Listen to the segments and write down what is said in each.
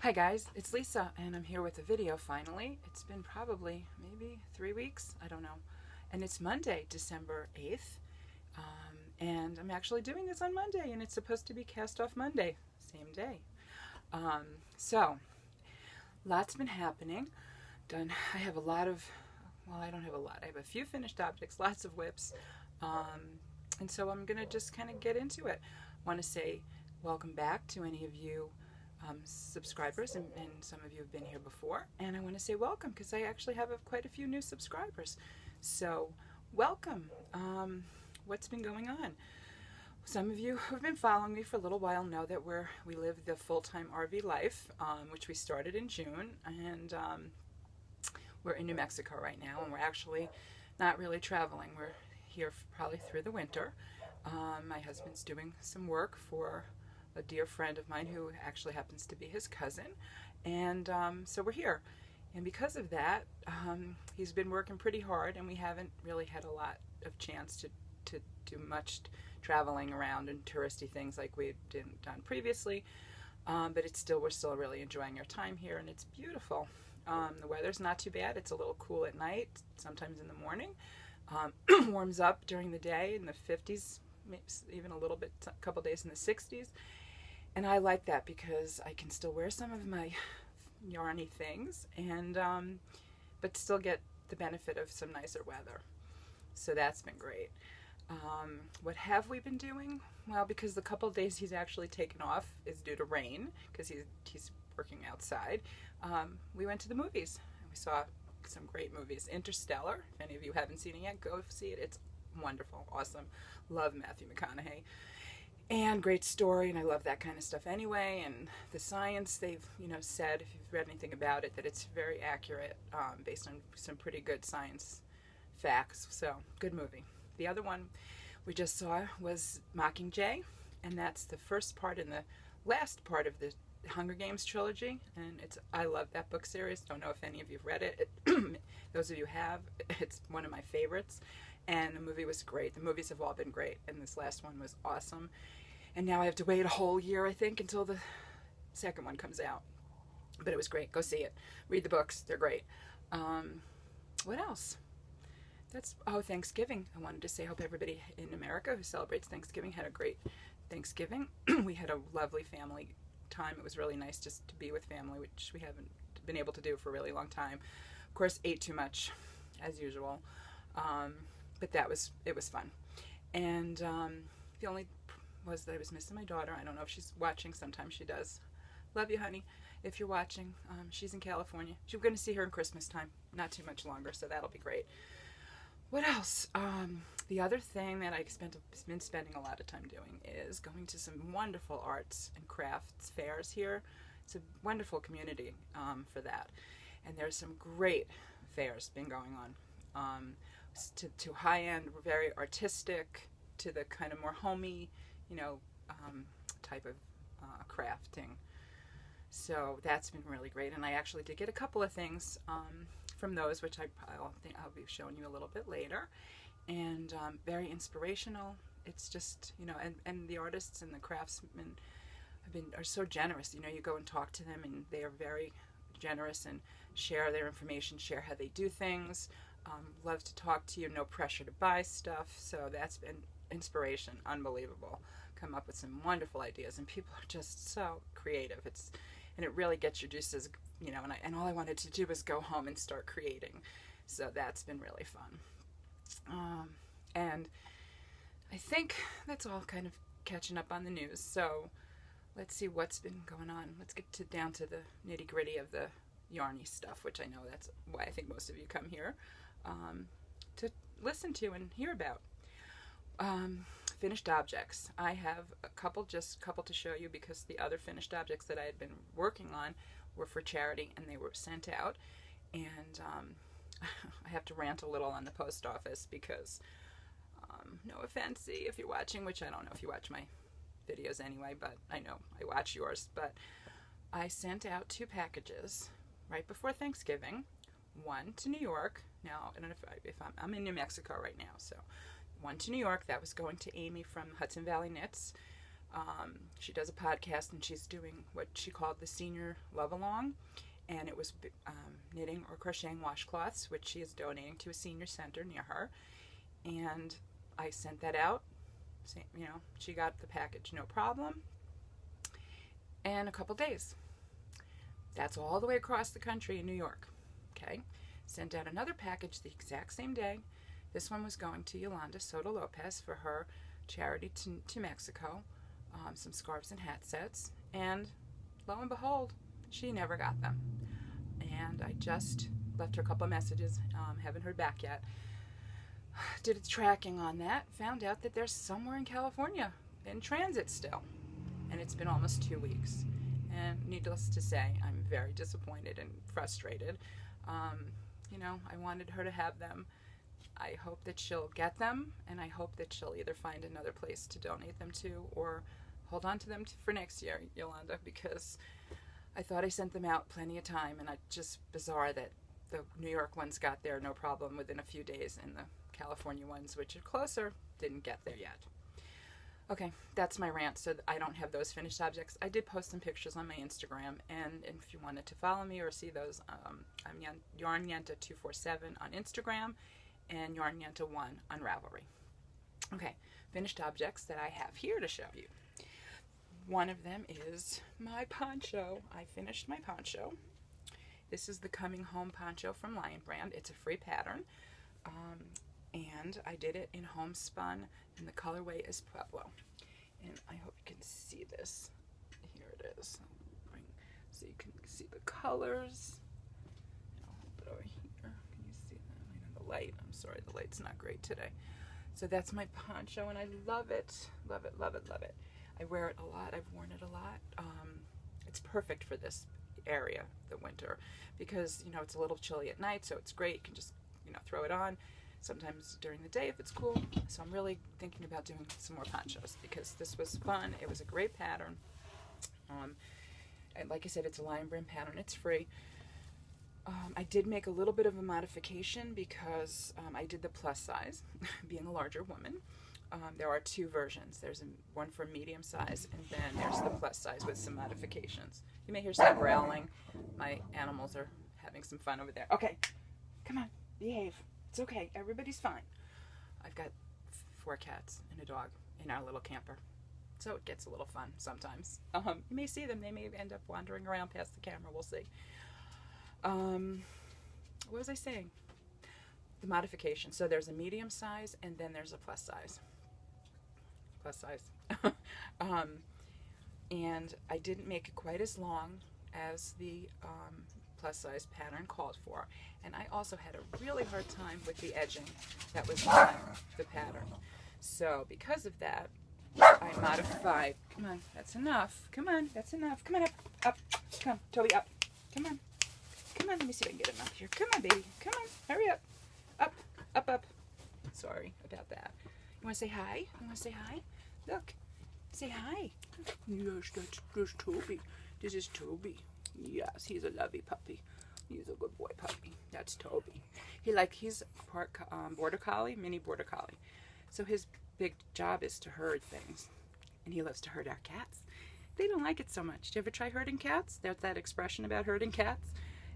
Hi guys, it's Lisa and I'm here with a video finally. It's been probably maybe 3 weeks, I don't know. And it's Monday, December 8th. And I'm actually doing this on Monday and it's supposed to be cast off Monday, same day. So, lots been happening. I have a lot of, well, I don't have a lot. I have a few finished objects, lots of whips. And so I'm going to just kind of get into it. I want to say welcome back to any of you subscribers, and some of you have been here before, and I want to say welcome because I actually have quite a few new subscribers, so welcome. What's been going on? Some of you who've been following me for a little while know that we live the full-time RV life, which we started in June, and we're in New Mexico right now, and we're actually not really traveling. We're here probably through the winter. My husband's doing some work for a dear friend of mine who actually happens to be his cousin, and so we're here. And because of that, he's been working pretty hard, and we haven't really had a lot of chance to do much traveling around and touristy things like we've done previously. But we're still really enjoying our time here, and it's beautiful. The weather's not too bad. It's a little cool at night, sometimes in the morning. Warms up during the day in the 50s, maybe even a little bit, a couple days in the 60s. And I like that because I can still wear some of my yarny things, and but still get the benefit of some nicer weather. So that's been great. What have we been doing? Well, because the couple days he's actually taken off is due to rain, because he's working outside. We went to the movies, and we saw some great movies. Interstellar, if any of you haven't seen it yet, go see it. It's wonderful, awesome. Love Matthew McConaughey. And great story, and I love that kind of stuff anyway. And the science, they've said, if you've read anything about it, that it's very accurate, based on some pretty good science facts. So, good movie. The other one we just saw was Mockingjay, and that's the first part and the last part of the Hunger Games trilogy. And I love that book series. Don't know if any of you have read it. Those of you have, it's one of my favorites. And the movie was great. The movies have all been great, and this last one was awesome. And now I have to wait a whole year, I think, until the second one comes out. But it was great. Go see it. Read the books. They're great. What else? Thanksgiving. I wanted to say I hope everybody in America who celebrates Thanksgiving had a great Thanksgiving. We had a lovely family time. It was really nice just to be with family, which we haven't been able to do for a really long time. Of course, ate too much, as usual. But it was fun. And the only was that I was missing my daughter. I don't know if she's watching. Sometimes she does. Love you, honey. If you're watching, she's in California. We're going to see her in Christmas time. Not too much longer, so that'll be great. What else? The other thing that I've been spending a lot of time doing is going to some wonderful arts and crafts fairs here. It's a wonderful community for that. And there's some great fairs been going on. To high-end, very artistic, to the kind of more homey, type of crafting. So that's been really great, and I actually did get a couple of things from those, which I'll be showing you a little bit later, and very inspirational. It's just, and the artists and the craftsmen are so generous. You go and talk to them, and they are very generous and share their information, share how they do things. Love to talk to you, no pressure to buy stuff. So that's been inspiration, unbelievable. Come up with some wonderful ideas, and people are just so creative. And it really gets your juices, and all I wanted to do was go home and start creating. So that's been really fun. And I think that's all kind of catching up on the news. So let's see what's been going on. Let's get down to the nitty gritty of the yarny stuff, which I know that's why I think most of you come here to listen to and hear about. Finished objects. I have a couple to show you, because the other finished objects that I had been working on were for charity, and they were sent out. And I have to rant a little on the post office because, no offense if you're watching, which I don't know if you watch my videos anyway, but I know I watch yours. But I sent out 2 packages right before Thanksgiving. One to New York. Now, I don't know if I'm in New Mexico right now, so one to New York. That was going to Amy from Hudson Valley Knits. She does a podcast, and she's doing what she called the Senior Love Along, and it was knitting or crocheting washcloths, which she is donating to a senior center near her. And I sent that out. You know, she got the package, no problem. And a couple days. That's all the way across the country in New York. Okay. Sent out another package the exact same day. This one was going to Yolanda Soto Lopez for her charity to Mexico. Some scarves and hat sets. And lo and behold, she never got them. And I just left her a couple of messages. Haven't heard back yet. Did the tracking on that. Found out that they're somewhere in California in transit still. And it's been almost 2 weeks. And needless to say, I'm very disappointed and frustrated. You know, I wanted her to have them. I hope that she'll get them, and I hope that she'll either find another place to donate them to or hold on to them for next year, Yolanda, because I thought I sent them out plenty of time, and it's just bizarre that the New York ones got there no problem within a few days, and the California ones, which are closer, didn't get there yet. Okay, that's my rant. So I don't have those finished objects. I did post some pictures on my Instagram, and if you wanted to follow me or see those, I'm YarnYenta247 on Instagram and YarnYenta1 on Ravelry. Okay, finished objects that I have here to show you. One of them is my poncho. I finished my poncho. This is the Coming Home poncho from Lion Brand. It's a free pattern. And I did it in homespun, and the colorway is Pueblo. And I hope you can see this. Here it is. So you can see the colors. I'll hold it over here. Can you see that? In the light. I'm sorry, the light's not great today. So that's my poncho, and I love it. Love it, love it, love it. I wear it a lot. I've worn it a lot. It's perfect for this area, the winter, because, you know, it's a little chilly at night, so it's great. You can just, you know, throw it on. Sometimes during the day if it's cool. So I'm really thinking about doing some more ponchos because this was fun. It was a great pattern. And like I said, it's a Lion Brand pattern. It's free. I did make a little bit of a modification because I did the plus size, being a larger woman. There are two versions. There's one for medium size, and then there's the plus size with some modifications. You may hear some growling. My animals are having some fun over there. Okay, come on, behave. It's okay. Everybody's fine. I've got 4 cats and a dog in our little camper. So it gets a little fun sometimes. You may see them. They may end up wandering around past the camera. We'll see. What was I saying? The modification. So there's a medium size and then there's a plus size. Plus size. And I didn't make it quite as long as the plus size pattern called for, and I also had a really hard time with the edging that was on the pattern. So because of that, I modified. Come on, that's enough. Come on, that's enough. Come on, up. Come on, Toby, up. Come on, let me see if I can get him up here. Come on, baby, come on, hurry up. Up. Sorry about that. You want to say hi? Look, say hi. Yes, that's Toby. This is Toby. Yes, he's a lovely puppy. He's a good boy puppy. That's Toby. He's part border collie, mini border collie. So his big job is to herd things, and he loves to herd our cats. They don't like it so much. Do you ever try herding cats? There's that expression about herding cats.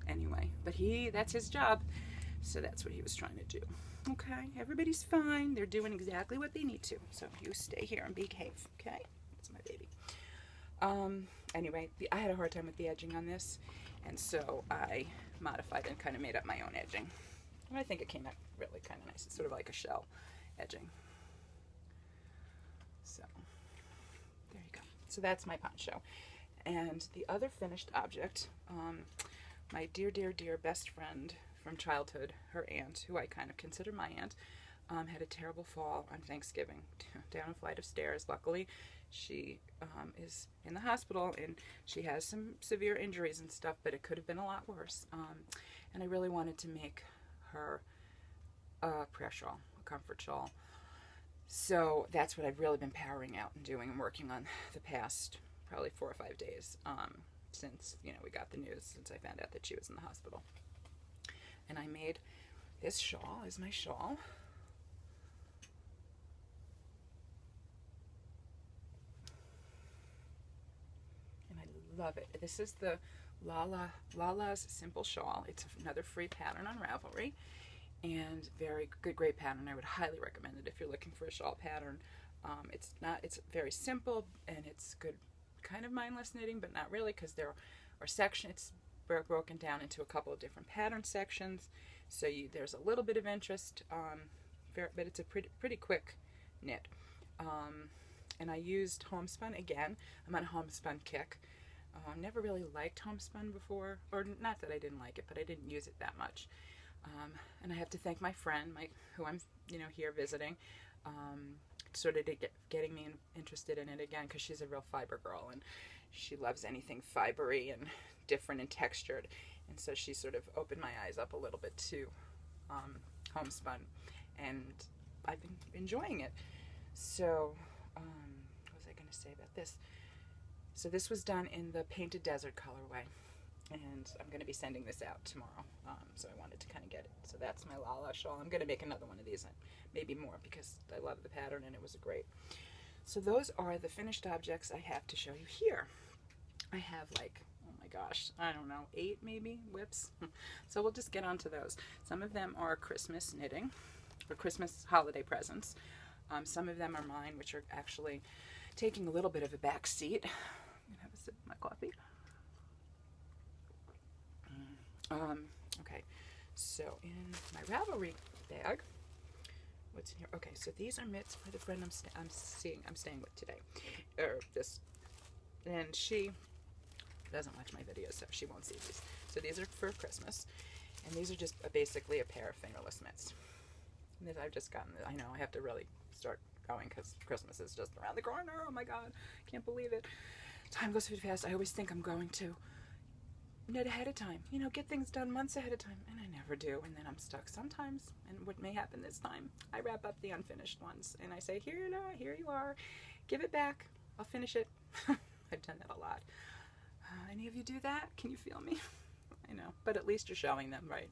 Anyway, but that's his job. So that's what he was trying to do. Okay, everybody's fine. They're doing exactly what they need to. So you stay here and behave. Okay, that's my baby. Anyway, I had a hard time with the edging on this, and so I modified and kind of made up my own edging. And I think it came out really kind of nice. It's sort of like a shell edging. So, there you go. So that's my poncho. And the other finished object, my dear, dear, dear best friend from childhood, her aunt, who I kind of consider my aunt, had a terrible fall on Thanksgiving down a flight of stairs. Luckily, she is in the hospital, and she has some severe injuries and stuff, but it could have been a lot worse. And I really wanted to make her a prayer shawl, a comfort shawl. So that's what I've really been powering out and doing and working on the past probably 4 or 5 days since, you know, we got the news, since I found out that she was in the hospital. And I made this shawl as my shawl. love it. This is the Lala's Simple Shawl. It's another free pattern on Ravelry, and very good, great pattern. I would highly recommend it if you're looking for a shawl pattern. It's very simple, and it's good, kind of mindless knitting, but not really, because there are sections. It's broken down into a couple of different pattern sections, so there's a little bit of interest, but it's a pretty quick knit. And I used homespun again. I'm on a homespun kick. Never really liked homespun before, or not that I didn't like it, but I didn't use it that much. And I have to thank my friend, who I'm here visiting, sort of getting me interested in it again, because she's a real fiber girl and she loves anything fibery and different and textured, and so she sort of opened my eyes up a little bit to homespun, and I've been enjoying it. So what was I going to say about this? So this was done in the Painted Desert colorway, and I'm going to be sending this out tomorrow, so I wanted to kind of get it. So that's my Lala shawl. I'm going to make another one of these, and maybe more, because I love the pattern and it was great. So those are the finished objects I have to show you here. I have, like, oh my gosh, I don't know, 8 maybe whips. So we'll just get on to those. Some of them are Christmas knitting, or Christmas holiday presents. Some of them are mine, which are actually taking a little bit of a back seat. I'm gonna have a sip of my coffee. Okay, so in my Ravelry bag, what's in here? Okay, so these are mitts for the friend I'm staying with today, and she doesn't watch my videos, so she won't see these. So these are for Christmas, and these are just basically a pair of fingerless mitts. And I've just gotten. I know I have to really start going, because Christmas is just around the corner. Oh my God, can't believe it. Time goes too fast. I always think I'm going to knit ahead of time, get things done months ahead of time, and I never do, and then I'm stuck sometimes. And what may happen this time, I wrap up the unfinished ones and I say, here you are, give it back, I'll finish it. I've done that a lot. Any of you do that? Can you feel me? I know, but at least you're showing them, right?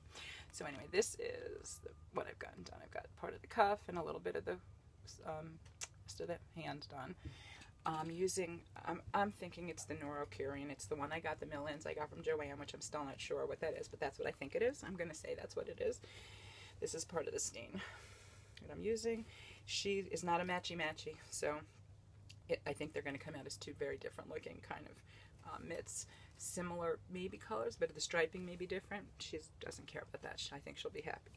So anyway, this is what I've gotten done. I've got part of the cuff and a little bit of the rest of the hand done. I'm thinking it's the Neurocurian. It's the one I got, the Millins I got from Joanne, which I'm still not sure what that is, but that's what I think it is. I'm going to say that's what it is. This is part of the skein that I'm using. She is not a matchy-matchy, so I think they're going to come out as two very different looking kind of mitts. Similar maybe colors, but the striping may be different. She doesn't care about that. I think she'll be happy.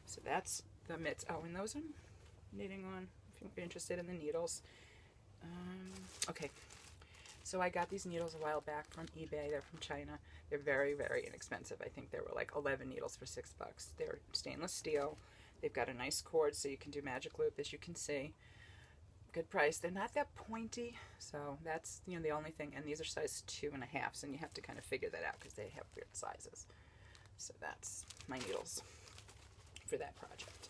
So that's the mitts. Oh, and those I'm knitting on, if you're interested in the needles. Okay, so I got these needles a while back from eBay. They're from China. They're very, very inexpensive. I think there were like 11 needles for $6. They're stainless steel. They've got a nice cord, so you can do magic loop, as you can see. Good price. They're not that pointy, so that's the only thing. And these are size 2.5, and you have to kind of figure that out because they have weird sizes. So that's my needles for that project.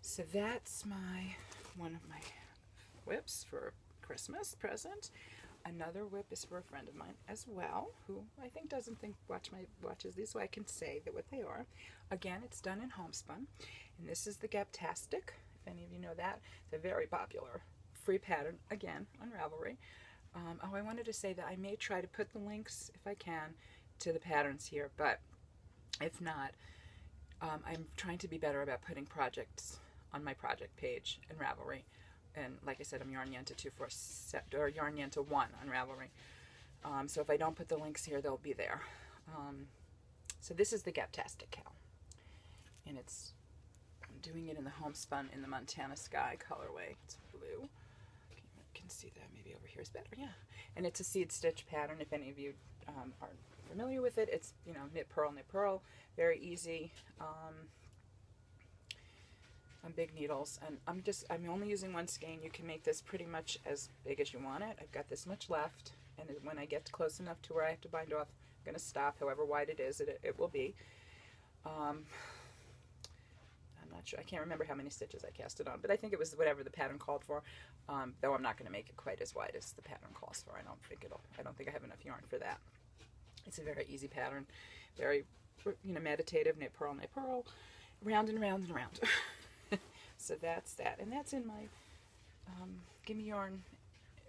So that's one of my whips for Christmas present. Another whip is for a friend of mine as well, who I think doesn't watches these, so I can say that what they are. Again, it's done in homespun, and this is the Gaptastic. If any of you know that, it's a very popular free pattern, again on Ravelry. I wanted to say that I may try to put the links, if I can, to the patterns here, but if not, I'm trying to be better about putting projects on my project page in Ravelry. And like I said, I'm Yarnyenta 247 or Yarnyenta 1 on Ravelry. So if I don't put the links here, they'll be there. So this is the Gaptastic cow, and I'm doing it in the homespun in the Montana Sky colorway. It's blue. You can see that. Maybe over here is better. Yeah, and it's a seed stitch pattern. If any of you are familiar with it, it's knit purl, very easy. On big needles, and I'm only using one skein. You can make this pretty much as big as you want it. I've got this much left, and when I get close enough to where I have to bind off, I'm going to stop. However wide it is, it will be. I'm not sure. I can't remember how many stitches I cast it on, but I think it was whatever the pattern called for. Though I'm not going to make it quite as wide as the pattern calls for. I don't think I have enough yarn for that. It's a very easy pattern, very meditative. Knit purl, round and round and round. So that's that, and that's in my Gimme Yarn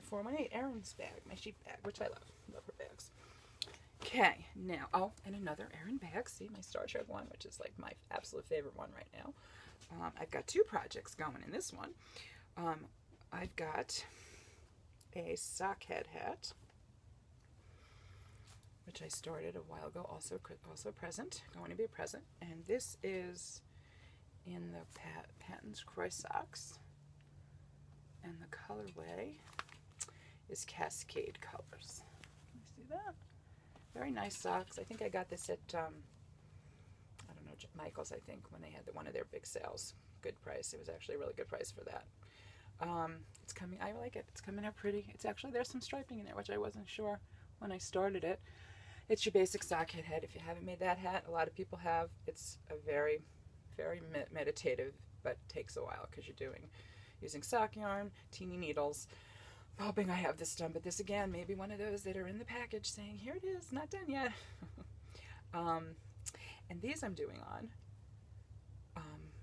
418 Erin's bag, my sheep bag, which I love her bags. Okay, now, oh, and another Erin bag. See, my Star Trek one, which is like my absolute favorite one right now. I've got 2 projects going in this one. I've got a sock head hat, which I started a while ago, also a present, going to be a present. And this is in the Patton's Croy socks. And the colorway is Cascade Colors. Can you see that? Very nice socks. I think I got this at, I don't know, Michael's, I think, when they had one of their big sales. Good price. It was actually a really good price for that. It's coming, I like it. It's coming out pretty. It's actually, there's some striping in there, which I wasn't sure when I started it. It's your basic sock head. If you haven't made that hat, a lot of people have. It's a very, very meditative, but takes a while because you're using sock yarn, teeny needles. I'm hoping I have this done, but this again, maybe one of those that are in the package saying, here it is, not done yet. And these I'm doing on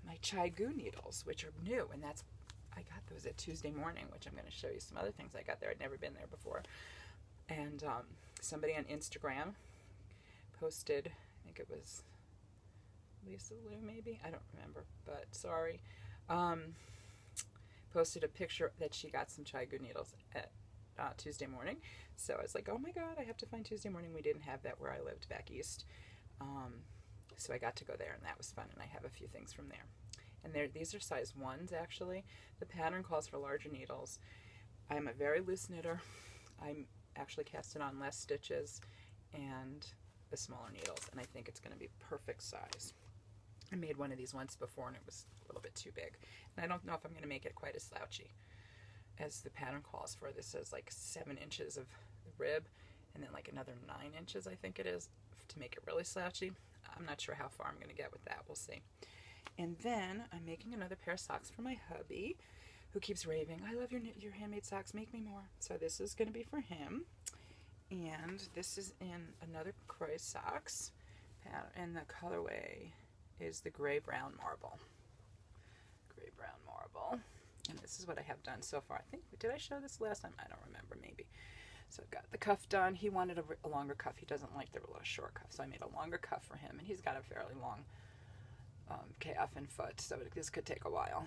my Chai Gu needles, which are new, and I got those at Tuesday Morning, which I'm going to show you some other things I got there. I'd never been there before. And somebody on Instagram posted, I think it was Lisa Lou maybe, I don't remember, but sorry, posted a picture that she got some Chai Gu needles at Tuesday Morning. So I was like, oh my god, I have to find Tuesday Morning. We didn't have that where I lived back east. So I got to go there, and that was fun, and I have a few things from there. And these are size 1s actually. The pattern calls for larger needles. I'm a very loose knitter. I'm actually casted on less stitches and the smaller needles, and I think it's going to be perfect size. I made one of these once before and it was a little bit too big, and I don't know if I'm going to make it quite as slouchy as the pattern calls for. This is like 7 inches of rib and then like another 9 inches, I think it is, to make it really slouchy. I'm not sure how far I'm going to get with that. We'll see. And then I'm making another pair of socks for my hubby, who keeps raving, I love your handmade socks, make me more. So this is going to be for him. And this is in another Croy socks pattern, and the colorway is the gray-brown marble. Gray-brown marble. And this is what I have done so far. I think, did I show this last time? I don't remember, maybe. So I've got the cuff done. He wanted a longer cuff. He doesn't like the short cuff, so I made a longer cuff for him, and he's got a fairly long calf and foot, so this could take a while.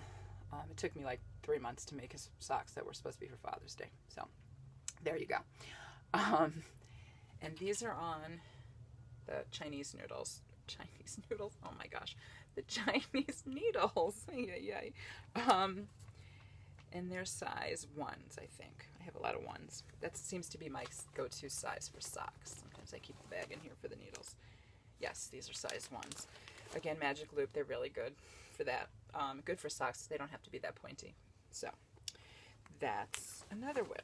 It took me like 3 months to make his socks that were supposed to be for Father's Day. So there you go. And these are on the Chinese noodles. Chinese noodles? Oh my gosh. The Chinese needles. Yay. And they're size 1s, I think. I have a lot of 1s. That seems to be my go-to size for socks. Sometimes I keep a bag in here for the needles. Yes, these are size 1s. Again, magic loop, they're really good for that. Good for socks. They don't have to be that pointy. So that's another whip.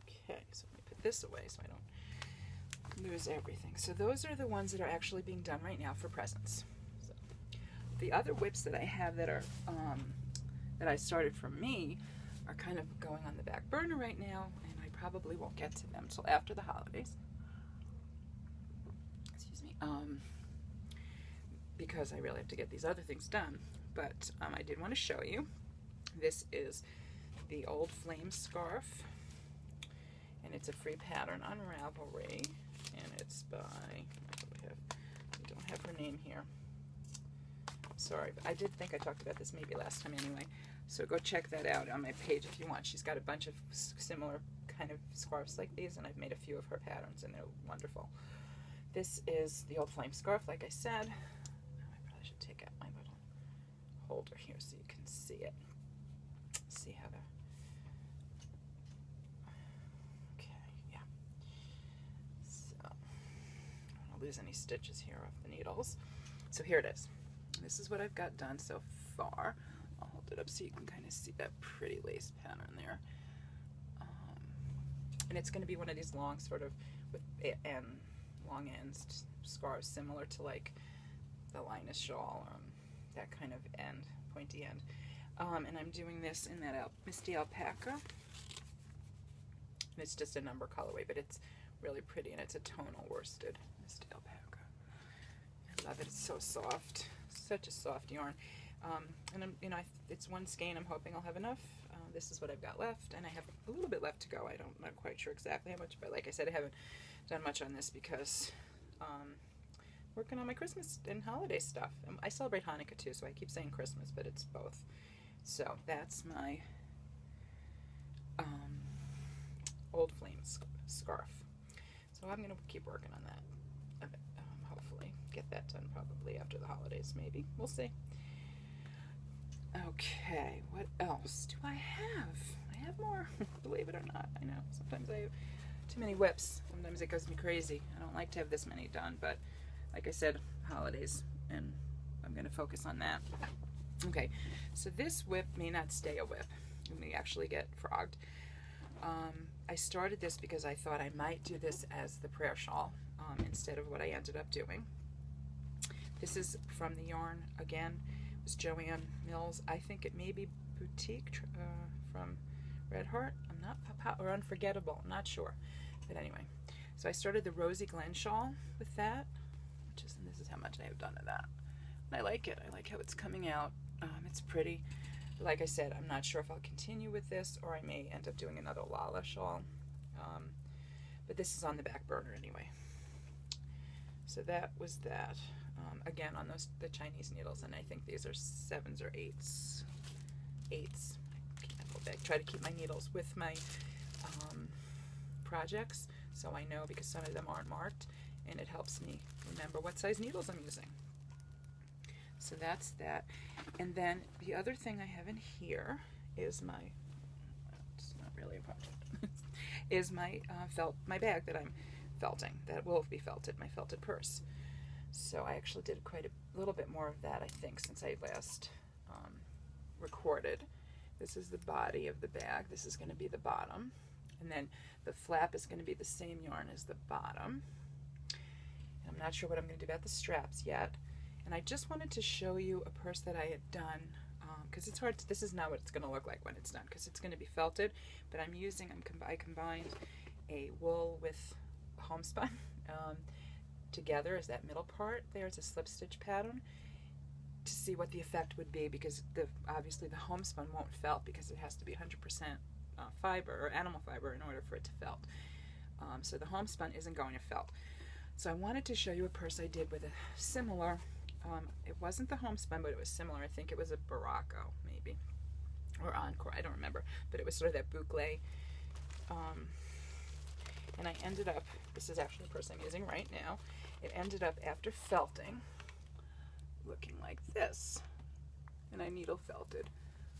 Okay, so let me put this away so I don't lose everything. So those are the ones that are actually being done right now for presents. So the other whips that I have that are that I started for me are kind of going on the back burner right now, and I probably won't get to them till after the holidays. Excuse me. Because I really have to get these other things done. But I did want to show you. This is the Old Flame scarf, and it's a free pattern on Ravelry, and it's by, I don't have her name here. Sorry, but I did think I talked about this maybe last time anyway. So go check that out on my page if you want. She's got a bunch of similar kind of scarves like these, and I've made a few of her patterns, and they're wonderful. This is the Old Flame scarf, like I said. I probably should take out my little holder here so you can see it. See how the... Okay, yeah. So, I don't want to lose any stitches here off the needles. So here it is. This is what I've got done so far. I'll hold it up so you can kind of see that pretty lace pattern there. And it's going to be one of these long sort of with long ends scarves, similar to like the Linus shawl, that kind of end, pointy end. And I'm doing this in that Misty Alpaca. And it's just a number colorway, but it's really pretty, and it's a tonal worsted Misty Alpaca. I love it. It's so soft. Such a soft yarn. And I'm, it's one skein. I'm hoping I'll have enough. this is what I've got left, and I have a little bit left to go. I'm not quite sure exactly how much, but like I said, I haven't done much on this because working on my Christmas and holiday stuff. And I celebrate Hanukkah too, so I keep saying Christmas, but it's both. So that's my old flame scarf. So I'm going to keep working on that. Hopefully get that done probably after the holidays, maybe. We'll see. Okay, what else do I have? I have more, believe it or not. I know, sometimes I have too many whips. Sometimes it goes me crazy. I don't like to have this many done, but like I said, holidays, and I'm going to focus on that. Okay, so this whip may not stay a whip. It may actually get frogged. I started this because I thought I might do this as the prayer shawl instead of what I ended up doing. This is from the yarn, again, it was Joanne Mills. I think it may be Boutique from Red Heart. I'm not, or Unforgettable, I'm not sure. But anyway, so I started the Rosie Glen shawl with that, and this is how much I have done of that. And I like it. I like how it's coming out. It's pretty. Like I said, I'm not sure if I'll continue with this or I may end up doing another Lala shawl. But this is on the back burner anyway. So that was that. Again, on the Chinese needles, and I think these are 7s or 8s. 8s. I try to keep my needles with my projects, so I know, because some of them aren't marked, and it helps me remember what size needles I'm using. So that's that. And then the other thing I have in here is my, it's not really a project, is my my bag that I'm felting, that will be felted, my felted purse. So I actually did quite a little bit more of that, I think, since I last recorded. This is the body of the bag. This is going to be the bottom. And then the flap is going to be the same yarn as the bottom. And I'm not sure what I'm going to do about the straps yet. And I just wanted to show you a purse that I had done, because it's hard to, this is not what it's going to look like when it's done, because it's going to be felted, but I combined a wool with homespun together as that middle part. There's a slip stitch pattern to see what the effect would be, because obviously the homespun won't felt because it has to be 100% fiber or animal fiber in order for it to felt. So the homespun isn't going to felt. So I wanted to show you a purse I did with a similar, it wasn't the homespun, but it was similar. I think it was a Baracco, maybe, or Encore, I don't remember, but it was sort of that boucle. And I ended up, this is actually the purse I'm using right now, it ended up, after felting, looking like this. And I needle felted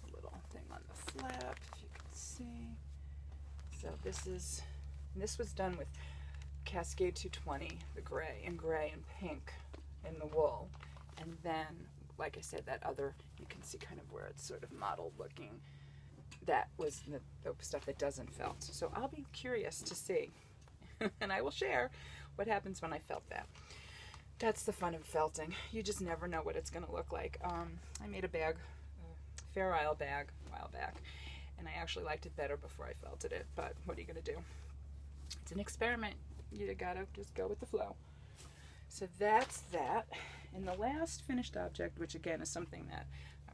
a little thing on the flap, if you can see. So this was done with Cascade 220, the gray and pink in the wool. And then, like I said, that other, you can see kind of where it's sort of modeled looking. That was the stuff that doesn't felt. So I'll be curious to see, and I will share what happens when I felt that. That's the fun of felting. You just never know what it's going to look like. I made a bag, a Fair Isle bag, a while back, and I actually liked it better before I felted it, but what are you going to do? It's an experiment. You gotta just go with the flow. So that's that. And the last finished object, which again is something that I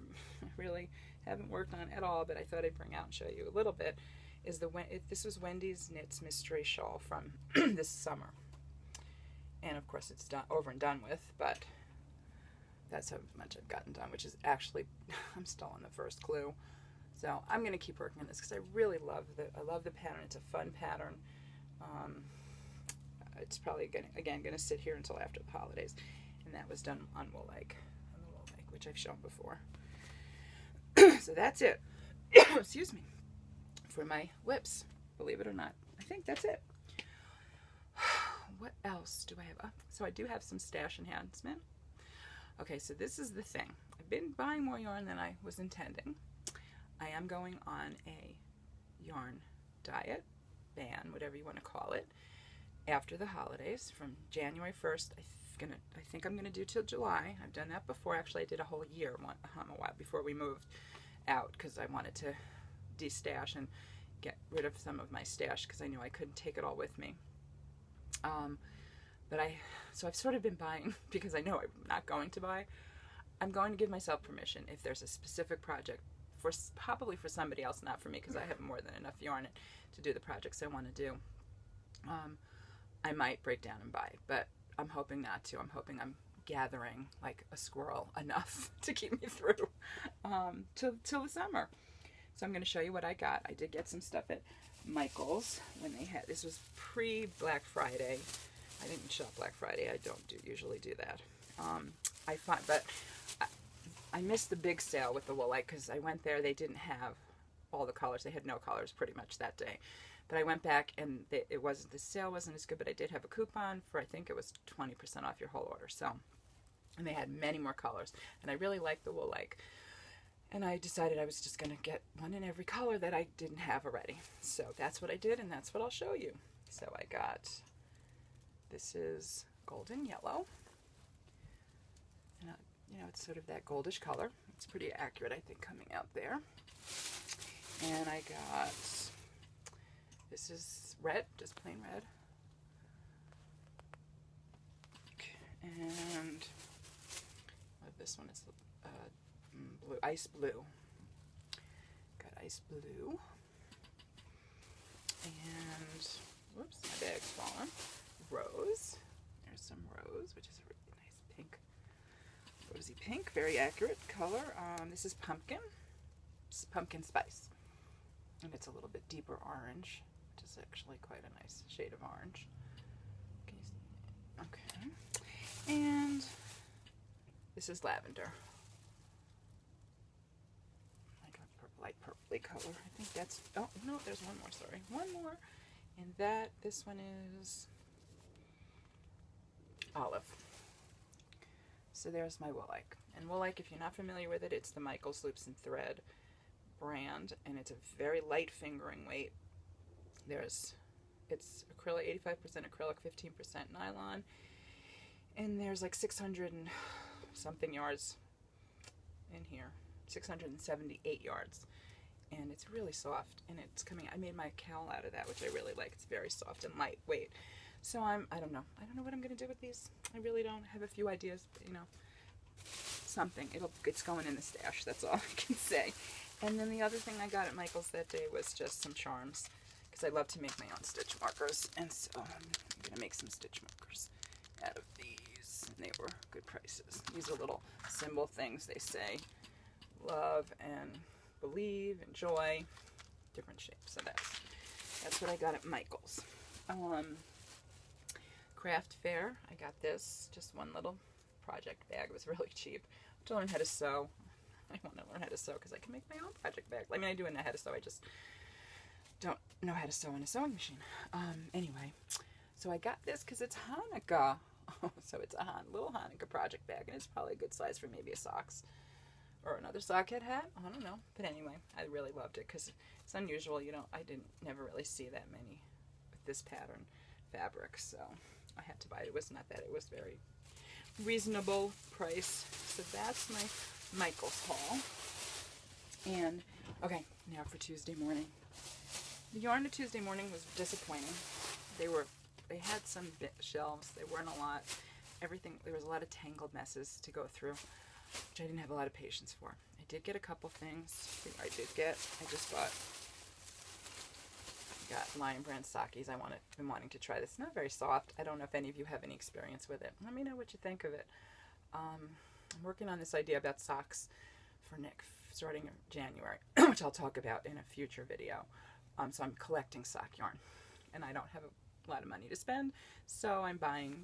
really haven't worked on at all, but I thought I'd bring out and show you a little bit, is this was Wendy's Knits Mystery Shawl from this summer. And of course it's done, over and done with, but that's how much I've gotten done, which is actually, I'm still on the first clue. So I'm going to keep working on this because I really love the pattern. It's a fun pattern. It's probably going to sit here until after the holidays. And that was done on wool leg, which I've shown before. So that's it. Excuse me. For my whips, believe it or not. I think that's it. What else do I have? So I do have some stash enhancement. Okay, so this is the thing. I've been buying more yarn than I was intending. I am going on a yarn diet, ban, whatever you want to call it, after the holidays from January 1st. I think I'm gonna do till July. I've done that before. Actually, I did a whole year a while before we moved out because I wanted to de-stash and get rid of some of my stash because I knew I couldn't take it all with me. So I've sort of been buying because I know I'm not going to buy. I'm going to give myself permission if there's a specific project probably for somebody else, not for me, because I have more than enough yarn to do the projects I want to do. I might break down and buy, but I'm hoping not to. I'm hoping I'm gathering like a squirrel enough to keep me through till the summer. So I'm going to show you what I got. I did get some stuff at Michael's when they had, this was pre-Black Friday. I didn't shop Black Friday. I don't usually do that. But I missed the big sale with the Woolite because I went there. They didn't have all the colors. They had no colors pretty much that day. But I went back and the sale wasn't as good, but I did have a coupon for, I think it was 20% off your whole order. So, and they had many more colors. And I really liked the Woolite. And I decided I was just going to get one in every color that I didn't have already. So that's what I did, and that's what I'll show you. So I got, this is golden yellow. And you know, it's sort of that goldish color. It's pretty accurate, I think, coming out there. And I got, this is red, just plain red. And this one is blue, ice blue. Got ice blue. And, whoops, my bag's fallen. Rose. There's some rose, which is a really nice pink. Rosy pink, very accurate color. This is pumpkin. It's pumpkin spice. And it's a little bit deeper orange, which is actually quite a nice shade of orange. Can you see? Okay. And this is lavender. Like a light purpley color. I think that's, oh no, there's one more, sorry. One more. And this one is olive. So there's my Woolite. And Woolite, if you're not familiar with it, it's the Michael's Loops and Thread brand, and it's a very light fingering weight. It's acrylic, 85% acrylic, 15% nylon, and there's like 600 and something yards in here, 678 yards, and it's really soft, and it's coming, I made my cowl out of that, which I really like. It's very soft and lightweight. So I don't know what I'm going to do with these. I really don't have a few ideas, but you know, something. It's going in the stash, that's all I can say. And then the other thing I got at Michael's that day was just some charms, because I love to make my own stitch markers, and so I'm going to make some stitch markers out of these, and they were good prices. These are little symbol things. They say love and believe and joy, different shapes. So that's what I got at Michael's. Craft Fair, I got this, just one little project bag. It was really cheap. To learn how to sew. I want to learn how to sew because I can make my own project bag. I mean, I do know how to sew. I just don't know how to sew in a sewing machine. Anyway, so I got this because it's Hanukkah. So it's a little Hanukkah project bag, and it's probably a good size for maybe a socks or another sock hat. I don't know. But anyway, I really loved it because it's unusual. I never really see that many with this pattern fabric, so I had to buy it. It was not that. It was very reasonable price. So that's my Michael's haul. And okay, now for Tuesday morning. The yarn of Tuesday morning was disappointing. They had some shelves. They weren't a lot. Everything, there was a lot of tangled messes to go through, which I didn't have a lot of patience for. I did get a couple things. I got Lion Brand Sakis. I've been wanting to try this. It's not very soft. I don't know if any of you have any experience with it. Let me know what you think of it. I'm working on this idea about socks for Nick starting in January, which I'll talk about in a future video. So I'm collecting sock yarn, and I don't have a lot of money to spend, so I'm buying,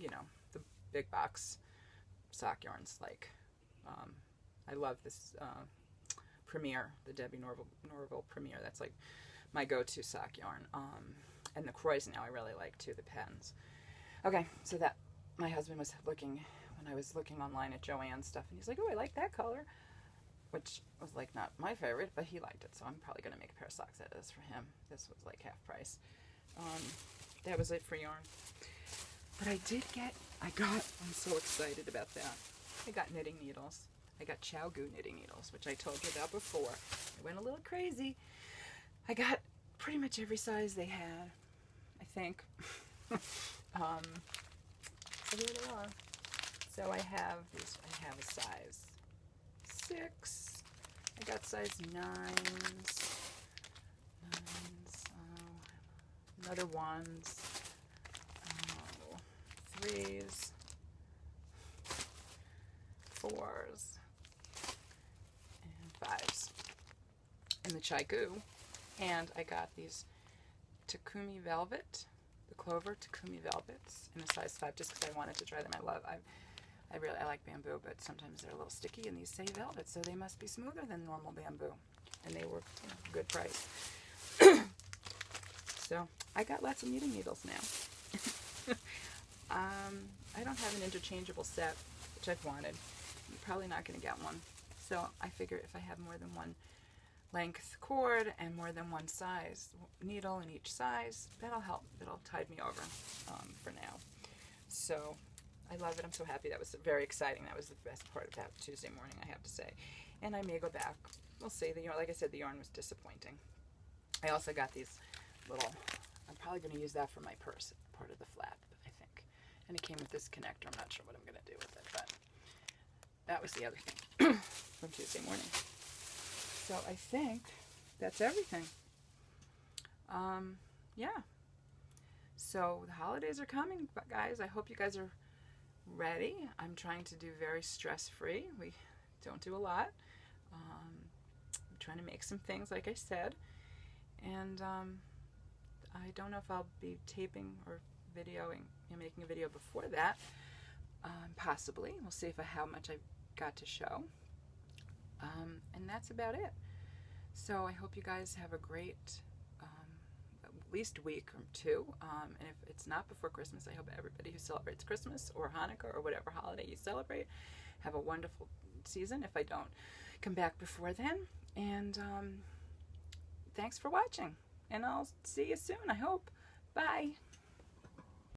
the big box sock yarns. Like, I love this Premier, the Debbie Norville Premier. That's like my go-to sock yarn. And the Croix now I really like too, the pens. Okay, so that my husband was looking, when I was looking online at Joann's stuff, and he's like, oh, I like that color, which was like not my favorite, but he liked it, so I'm probably going to make a pair of socks out of this for him. This was like half price. That was it for yarn. But I'm so excited about that. I got knitting needles. I got Chow Goo knitting needles, which I told you about before. I went a little crazy. I got pretty much every size they had, I think. So here they are. So I have a size 6, I got size 9s, another 1s, 3s, 4s, and 5s in the Chaiku. And I got these Takumi Velvet, the Clover Takumi Velvets in a size 5 just because I wanted to try them. I like bamboo, but sometimes they're a little sticky, and these say velvet, so they must be smoother than normal bamboo. And they were, you know, good price. So I got lots of knitting needles now. I don't have an interchangeable set, which I've wanted. I'm probably not going to get one. So I figure if I have more than one length cord and more than one size needle in each size, that'll help. It'll tide me over for now. So I love it. I'm so happy. That was very exciting. That was the best part of that Tuesday morning, I have to say. And I may go back. We'll see. The yarn, like I said, the yarn was disappointing. I also got these little, I'm probably going to use that for my purse, part of the flap, I think. And it came with this connector. I'm not sure what I'm going to do with it, but that was the other thing from Tuesday morning. So I think that's everything. Yeah. So the holidays are coming, guys. I hope you guys are ready. I'm trying to do very stress-free. We don't do a lot. I'm trying to make some things, like I said. And I don't know if I'll be taping or videoing, making a video before that. Possibly. We'll see how much I've got to show. And that's about it. So I hope you guys have a great at least week or two. And if it's not before Christmas, I hope everybody who celebrates Christmas or Hanukkah or whatever holiday you celebrate have a wonderful season if I don't come back before then. And thanks for watching. And I'll see you soon, I hope. Bye.